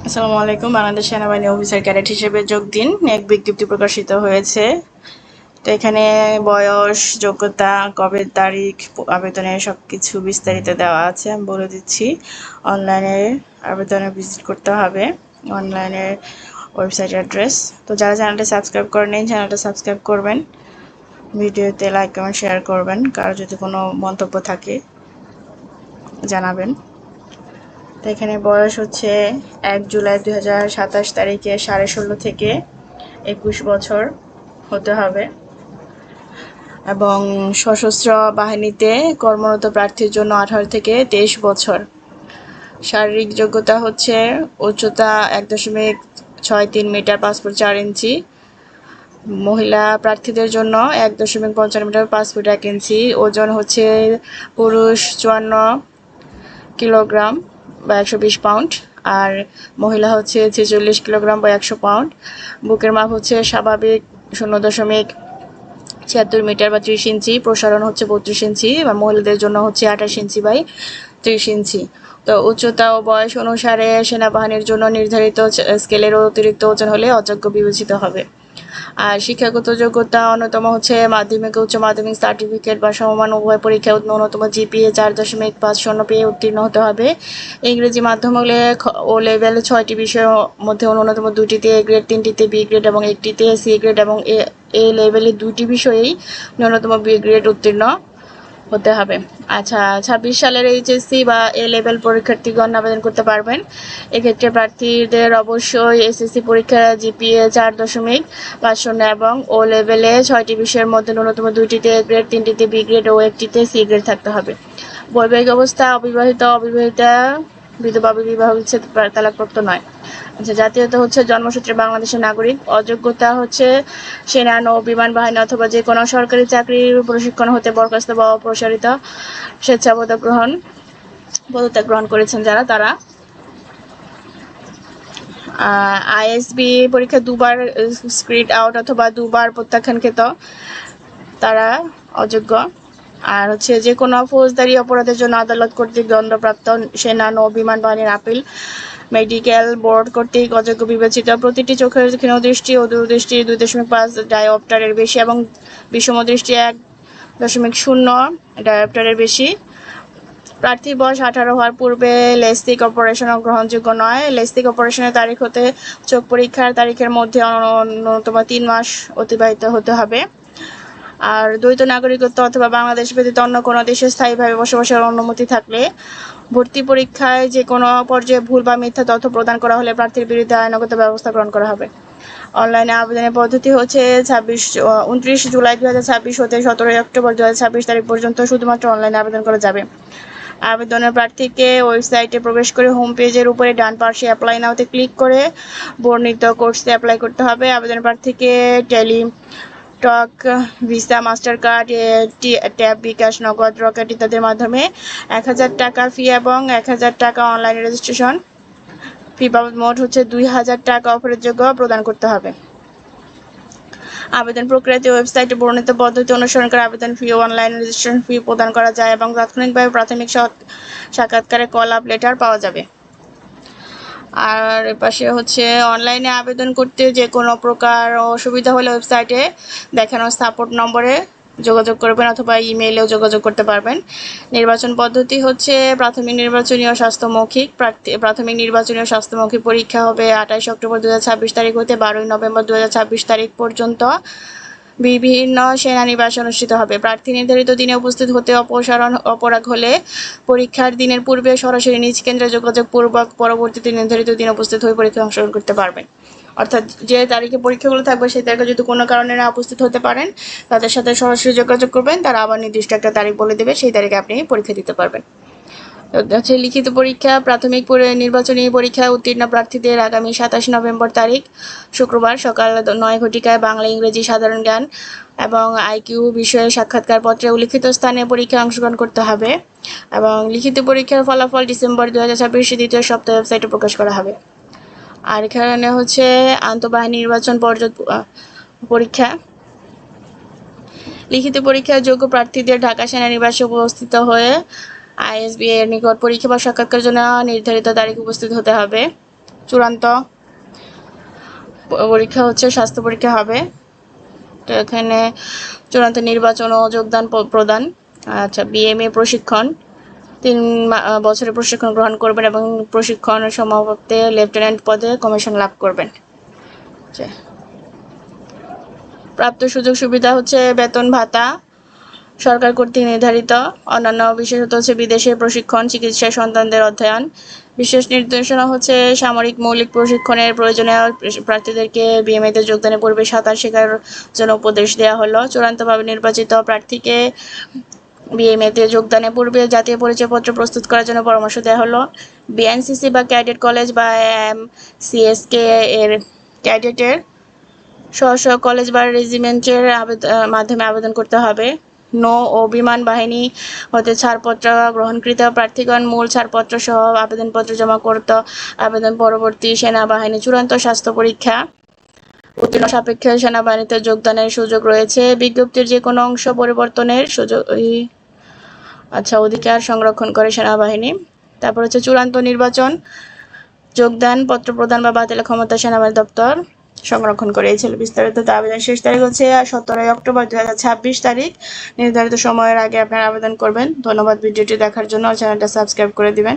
আসসালামু আলাইকুম। বাংলাদেশ সেনাবাহিনী অফিসার ক্যাডেট হিসেবে যোগ দিন এক বিজ্ঞপ্তি প্রকাশিত হয়েছে। তো এখানে বয়স, যোগ্যতা, কবে তারিখ, আবেদনের সবকিছু বিস্তারিত দেওয়া আছে। আমি বলে দিচ্ছি। অনলাইনে আবেদনে ভিজিট করতে হবে। অনলাইনের ওয়েবসাইট অ্যাড্রেস। তো যারা চ্যানেলটা সাবস্ক্রাইব করেন চ্যানেলটা সাবস্ক্রাইব করবেন। ভিডিওতে লাইক কমেন্ট শেয়ার করবেন। কারো যদি কোনো মন্তব্য থাকে জানাবেন। তো এখানে বয়স হচ্ছে 1 জুলাই 2027 তারিখে 16.5 থেকে 21 বছর হতে হবে এবং সশস্ত্র বাহিনীতে কর্মরত প্রার্থীর জন্য 18 থেকে 23 বছর। শারীরিক যোগ্যতা হচ্ছে উচ্চতা 1.63 মিটার, 5 ফুট 4 ইঞ্চি। মহিলা প্রার্থীদের জন্য 1.55 মিটার, 5 ফুট 1 ইঞ্চি। ওজন হচ্ছে পুরুষ 54 কিলোগ্রাম বা 120 পাউন্ড, আর মহিলা হচ্ছে 46 কিলোগ্রাম বা 100 পাউন্ড। বুকের মাপ হচ্ছে স্বাভাবিক 0.76 মিটার বা 30 ইঞ্চি। প্রসারণ হচ্ছে 32 ইঞ্চি, বা মহিলাদের জন্য হচ্ছে 28 ইঞ্চি বাই 30 ইঞ্চি। তো উচ্চতা ও বয়স অনুসারে সেনাবাহিনীর জন্য নির্ধারিত স্কেলের অতিরিক্ত ওজন হলে অযোগ্য বিবেচিত হবে। আর শিক্ষাগত যোগ্যতা অন্যতম হচ্ছে মাধ্যমিক, উচ্চ মাধ্যমিক সার্টিফিকেট বা সমমান উভয় পরীক্ষায় ন্যূনতম জিপিএ 4.50 পেয়ে উত্তীর্ণ হতে হবে। ইংরেজি মাধ্যম হলে ও লেভেল 6টি বিষয়ের মধ্যে ন্যূনতম 2টিতে এ গ্রেড, 3টিতে বি গ্রেড এবং 1টিতে সি গ্রেড, এবং এ লেভেলে 2টি বিষয়েই ন্যূনতম বি গ্রেড উত্তীর্ণ হতে হবে। আচ্ছা, 26 সালের এইচএসসি বা এ লেভেল পরীক্ষার্থীগণ আবেদন করতে পারবেন। এক্ষেত্রে প্রার্থীদের অবশ্যই এসএসসি পরীক্ষা জিপিএ 4.50 এবং ও লেভেলে 6টি বিষয়ের মধ্যে ন্যূনতম 2টিতে এ গ্রেড, 3টিতে বি গ্রেড ও 1টিতে সি গ্রেড থাকতে হবে। বৈবাহিক অবস্থা অবিবাহিত, অবিবাহিতা, বিধবা, বিবাহ বিচ্ছেদ, তালাকপ্রাপ্ত নয়। আচ্ছা, জাতীয়তা হচ্ছে জন্মসূত্রে বাংলাদেশের নাগরিক। অযোগ্যতা হচ্ছে সেনা, নৌ, বিমান বাহিনী অথবা যে কোনো সরকারি চাকরির প্রশিক্ষণ হতে বরখাস্ত বা অপসারিত পদত্যাগ গ্রহণ করেছেন যারা, তারা। আইএসবি পরীক্ষা দুবার স্ক্রিড আউট অথবা দুবার প্রত্যাখ্যানকৃত, তারা অযোগ্য। আর হচ্ছে যে কোনো ফৌজদারি অপরাধের জন্য আদালত কর্তৃক দণ্ডপ্রাপ্ত সেনা, নৌ, বিমান বাহিনীর আপিল মেডিকেল বোর্ড কর্তৃক অযোগ্য বিবেচিত। প্রতিটি চোখের ক্ষীণদৃষ্টি ও দূরদৃষ্টি 2.5 ডায়োপ্টারের বেশি এবং বিষম দৃষ্টি 1.0 ডায়োপ্টারের বেশি। প্রার্থীর বয়স 18 হওয়ার পূর্বে লেসিক অপারেশন গ্রহণযোগ্য নয়। লেসিক অপারেশনের তারিখ হতে চোখ পরীক্ষার তারিখের মধ্যে ন্যূনতম 3 মাস অতিবাহিত হতে হবে। আর দ্বৈত নাগরিকত্ব অথবা বাংলাদেশ ব্যতীত অন্য কোনো দেশে স্থায়ীভাবে বসবাসের অনুমতি থাকলে, ভর্তি পরীক্ষায় যে কোনো পর্যায়ে ভুল বা মিথ্যা তথ্য প্রদান করা হলে প্রার্থীর বিরুদ্ধে আইনগত ব্যবস্থা গ্রহণ করা হবে। অনলাইনে আবেদনের পদ্ধতি হচ্ছে 29 জুলাই 2026 হতে 17 অক্টোবর 2026 তারিখ পর্যন্ত শুধুমাত্র অনলাইনে আবেদন করা যাবে। আবেদনের প্রার্থীকে ওয়েবসাইটে প্রবেশ করে হোম পেজের উপরে ডান পাশে অ্যাপ্লাই নাওতে ক্লিক করে বর্ণিত কোর্সে অ্যাপ্লাই করতে হবে। আবেদন প্রার্থীকে টক, ভিসা, মাস্টার কার্ড, ট্যাব, বিকাশ, নগদ, রকেট ইত্যাদির মাধ্যমে 1000 টাকা ফি এবং 1000 টাকা অনলাইন রেজিস্ট্রেশন ফি বাবদ মোট হচ্ছে 2000 টাকা অফারের যোগ্য প্রদান করতে হবে। আবেদন প্রক্রিয়াতে ওয়েবসাইটে বর্ণিত পদ্ধতি অনুসরণ করে আবেদন ফি ও অনলাইন রেজিস্ট্রেশন ফি প্রদান করা যায় এবং তাৎক্ষণিকভাবে প্রাথমিক সাক্ষাৎকারে কল আপ লেটার পাওয়া যাবে। আর এপাশে হচ্ছে অনলাইনে আবেদন করতে যে কোনো প্রকার অসুবিধা হলে ওয়েবসাইটে দেখানো সাপোর্ট নম্বরে যোগাযোগ করবেন অথবা ইমেইলেও যোগাযোগ করতে পারবেন। নির্বাচন পদ্ধতি হচ্ছে প্রাথমিক নির্বাচনী ও স্বাস্থ্যমুখী পরীক্ষা হবে 28 অক্টোবর 2026 তারিখ হতে 12 নভেম্বর 2026 তারিখ পর্যন্ত বিভিন্ন সেনানিবাসে অনুষ্ঠিত হবে। প্রার্থী নির্ধারিত দিনে উপস্থিত হতে অপরাগ হলে পরীক্ষার দিনের পূর্বে সরাসরি নিজ কেন্দ্রে যোগাযোগ পূর্বক পরবর্তীতে নির্ধারিত দিনে উপস্থিত হয়ে পরীক্ষায় অংশগ্রহণ করতে পারবেন। অর্থাৎ যে তারিখে পরীক্ষাগুলো থাকবে সেই তারিখে যদি কোনো কারণে না উপস্থিত হতে পারেন, তাদের সাথে সরাসরি যোগাযোগ করবেন, তারা আবার নির্দিষ্ট একটা তারিখ বলে দেবে, সেই তারিখে আপনি পরীক্ষা দিতে পারবেন। হচ্ছে লিখিত পরীক্ষা। প্রাথমিক নির্বাচনী পরীক্ষায় উত্তীর্ণ প্রার্থীদের আগামী 27 নভেম্বর তারিখ শুক্রবার সকাল 9 ঘটিকায় বাংলা, ইংরেজি, সাধারণ জ্ঞান এবং আইকিউ বিষয়ে সাক্ষাৎকার পত্রে উল্লিখিত স্থানে পরীক্ষায় অংশগ্রহণ করতে হবে এবং লিখিত পরীক্ষার ফলাফল ডিসেম্বর 2026 দ্বিতীয় সপ্তাহে ওয়েবসাইটে প্রকাশ করা হবে। আর এখানে হচ্ছে আন্তঃবাহিনী নির্বাচন পরীক্ষা। লিখিত পরীক্ষায় যোগ্য প্রার্থীদের ঢাকা সেনানিবাসে উপস্থিত হয়ে আইএসবি এর নিকট পরীক্ষা বা সাক্ষাৎকারের জন্য নির্ধারিত তারিখ উপস্থিত হতে হবে। চূড়ান্ত পরীক্ষা হচ্ছে স্বাস্থ্য পরীক্ষা হবে। তো এখানে চূড়ান্ত নির্বাচন ও যোগদান প্রদান। আচ্ছা, বিএমএ প্রশিক্ষণ 3 বছরের প্রশিক্ষণ গ্রহণ করবেন এবং প্রশিক্ষণ সমাপ্তে লেফটেন্যান্ট পদে কমিশন লাভ করবেন। প্রাপ্ত সুযোগ সুবিধা হচ্ছে বেতন ভাতা সরকার কর্তৃক নির্ধারিত। অন্যান্য বিশেষত হচ্ছে বিদেশে প্রশিক্ষণ, চিকিৎসা, সন্তানদের অধ্যয়ন। বিশেষ নির্দেশনা হচ্ছে সামরিক মৌলিক প্রশিক্ষণের প্রয়োজনে প্রার্থীদেরকে বিএমএতে যোগদানের পূর্বে সাঁতার শেখার জন্য উপদেশ দেওয়া হলো। চূড়ান্তভাবে নির্বাচিত প্রার্থীকে বিএমএতে যোগদানের পূর্বে জাতীয় পরিচয়পত্র প্রস্তুত করার জন্য পরামর্শ দেওয়া হলো। বিএনসিসি বা ক্যাডেট কলেজ বা এমসিএসকে এর ক্যাডেটের স্ব কলেজ বা রেজিমেন্টের মাধ্যমে আবেদন করতে হবে। নৌ ও বিমান বাহিনী হতে ছাড়পত্র গ্রহণকৃত প্রার্থীগণ মূল ছাড়পত্র সহ আবেদনপত্র জমা করত। আবেদন পরবর্তী সেনাবাহিনী চূড়ান্ত স্বাস্থ্য পরীক্ষা উত্তীর্ণ সাপেক্ষে সেনাবাহিনীতে যোগদানের সুযোগ রয়েছে। বিজ্ঞপ্তির যে কোনো অংশ পরিবর্তনের সুযোগ অধিকার সংরক্ষণ করে সেনাবাহিনী। তারপর হচ্ছে চূড়ান্ত নির্বাচন যোগদান পত্র প্রদান বা বাতিলের ক্ষমতা সেনাবাহিনী দপ্তর সংরক্ষণ করে। এই ছিল বিস্তারিত। আবেদন শেষ তারিখ হচ্ছে 17 অক্টোবর 2026 তারিখ। নির্ধারিত সময়ের আগে আপনারা আবেদন করবেন। ধন্যবাদ ভিডিওটি দেখার জন্য। চ্যানেলটা সাবস্ক্রাইব করে দিবেন।